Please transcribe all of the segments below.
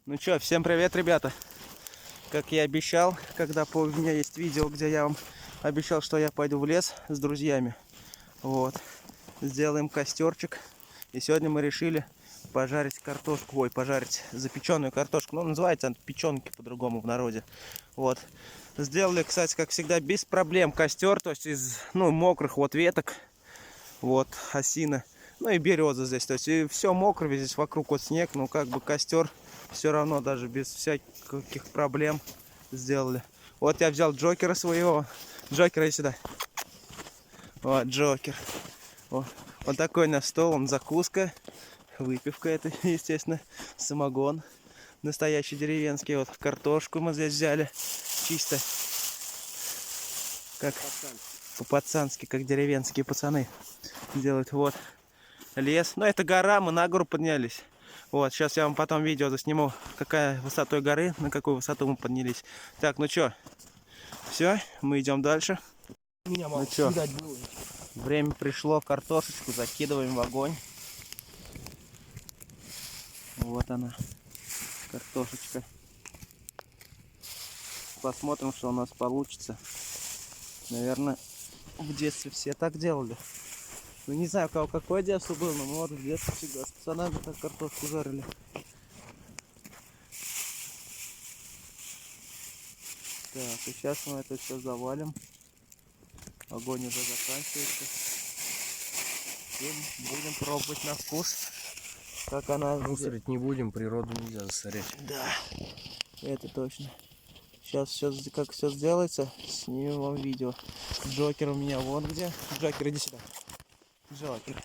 Ну чё, всем привет, ребята. Как я обещал, когда у меня есть видео, где я вам обещал, что я пойду в лес с друзьями. Вот. Сделаем костерчик. И сегодня мы решили пожарить картошку. Ой, пожарить запеченную картошку. Ну, называется она печенки по-другому в народе. Вот. Сделали, кстати, как всегда, без проблем костер. То есть из мокрых вот веток. Вот, осина. Ну и береза здесь. То есть и все мокро, здесь вокруг вот снег. Ну как бы костер все равно даже без всяких проблем сделали. Вот я взял Джокера своего. Джокера, иди сюда. Вот, Джокер. Вот такой на стол, он закуска. Выпивка это, естественно, самогон. Настоящий деревенский. Вот картошку мы здесь взяли. Чисто. Как по-пацански, как деревенские пацаны делают. Вот. Лес. Ну, это гора, мы на гору поднялись. Вот, сейчас я вам потом видео засниму, какая высотой горы, на какую высоту мы поднялись. Так, ну что, все, мы идем дальше. Ну что, время пришло, картошечку закидываем в огонь. Вот она, картошечка. Посмотрим, что у нас получится. Наверное, в детстве все так делали. Ну, не знаю, у кого какое детство было, но мы вот в детстве всегда с пацанами так картошку жарили. Так, и сейчас мы это все завалим. Огонь уже заканчивается. И будем пробовать на вкус, как она... Мусорить не будем, природу нельзя засорять. Да, это точно. Сейчас как все сделается, снимем вам видео. Джокер у меня вон где. Джокер, иди сюда. Джокер.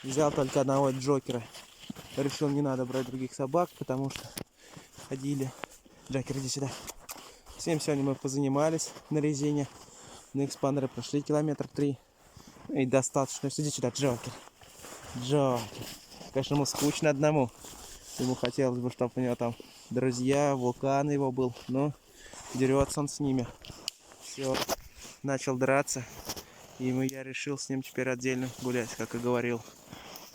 Взял только одного Джокера. Решил, не надо брать других собак, потому что ходили. Джокер, иди сюда. Всем сегодня мы позанимались на резине. На экспандере прошли километр 3. И достаточно. Иди сюда, Джокер. Джокер. Конечно, ему скучно одному. Ему хотелось бы, чтобы у него там друзья, вулкан его был. Но дерется он с ними. Все. Начал драться. И я решил с ним теперь отдельно гулять, как и говорил.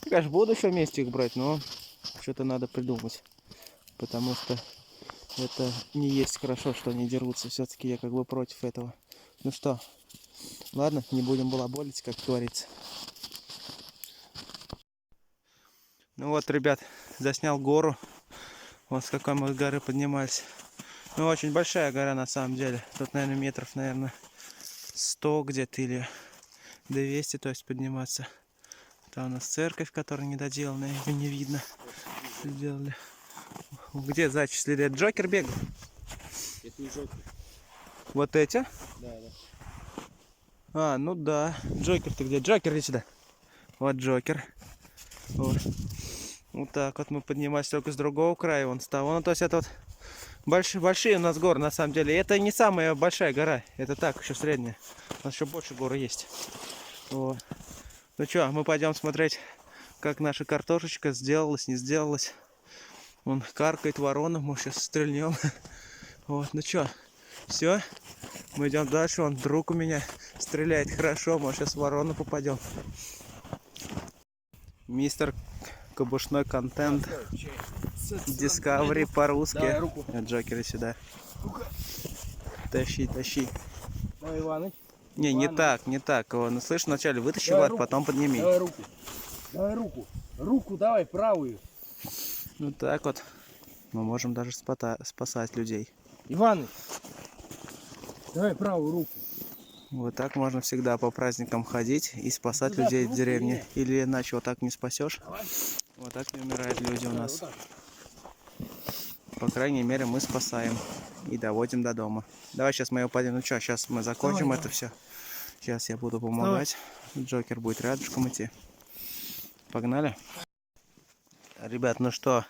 Я, конечно, буду еще вместе их брать, но что-то надо придумать. Потому что это не есть хорошо, что они дерутся. Все-таки я как бы против этого. Ну что, ладно, не будем балаболить, как говорится. Ну вот, ребят, заснял гору. Вот с какой мы с горы поднимались. Ну, очень большая гора на самом деле. Тут, наверное, метров, 100 где-то или 200, то есть подниматься. Там у нас церковь, которая недоделанная, ее не видно. Сделали. Где зайчи следят? Джокер бегал? Это не Джокер. Вот эти? Да, да. А, ну да. Джокер-то где? Джокер, иди сюда. Вот Джокер. Вот. Вот так вот мы поднимались только с другого края, вон с того. Ну, то есть это вот большие у нас горы, на самом деле. Это не самая большая гора, это так, еще средняя. У нас еще больше горы есть. Вот. Ну что, мы пойдем смотреть, как наша картошечка сделалась, не сделалась. Вон каркает ворона, мы сейчас стрельнем. Вот, ну что, все, мы идем дальше. Вон друг у меня стреляет хорошо, мы сейчас в ворону попадем. Мистер Кабушной контент. Discovery по-русски. Джокеры сюда. Тащи. Давай, Иваныч. Не так. Ну, слышь, вначале вытащи его, потом подними. Давай руку. Руку давай, правую. Ну так вот. Мы можем даже спасать людей. Иваныч, давай правую руку. Вот так можно всегда по праздникам ходить и спасать людей в деревне. Или иначе вот так не спасешь. Вот так не умирают люди у нас. По крайней мере, мы спасаем и доводим до дома. Давай сейчас мы его пойдем. Ну что, сейчас мы закончим это все. Сейчас я буду помогать. Джокер будет рядышком идти. Погнали. Ребят, ну что,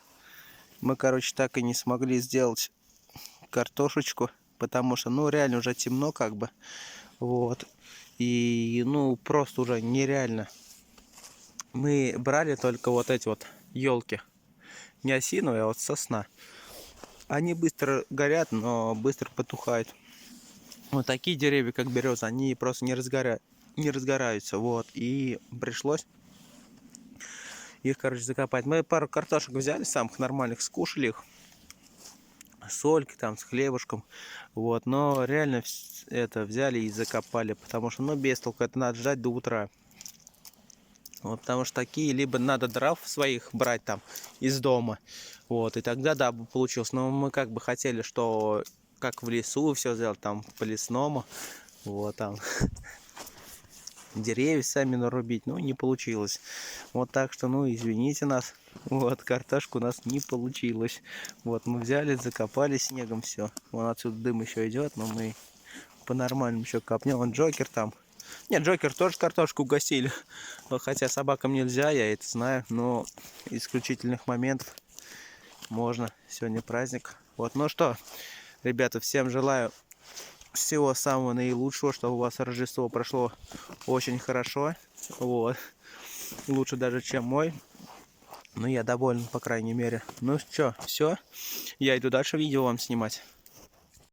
мы, короче, так и не смогли сделать картошечку, потому что, ну, реально уже темно как бы. Вот. И, ну, просто уже нереально. Мы брали только вот эти вот елки. Не осиновые, а вот сосна. Они быстро горят, но быстро потухают. Вот такие деревья, как береза, они просто не разгораются. Вот. И пришлось их, короче, закопать. Мы пару картошек взяли, самых нормальных, скушали их. солькой, там, с хлебушком. Вот, но реально это взяли и закопали, потому что, ну, без толку, это надо ждать до утра. Вот, потому что такие, либо надо дров своих брать там из дома, вот, и тогда, да, бы получилось. Но мы как бы хотели, что как в лесу все сделать, там, по лесному, вот, там, деревья сами нарубить, ну, не получилось. Вот, так что, ну, извините нас, вот, картошку у нас не получилось. Вот, мы взяли, закопали снегом все. Вон отсюда дым еще идет, но мы по-нормальному еще копнем. Вон Джокер там. Нет, Джокер тоже картошку угостили. Хотя собакам нельзя, я это знаю. Но исключительных моментов можно. Сегодня праздник. Вот, ну что, ребята, всем желаю всего самого наилучшего, чтобы у вас Рождество прошло очень хорошо. Вот. Лучше даже, чем мой. Ну, я доволен, по крайней мере. Ну что, все. Я иду дальше видео вам снимать.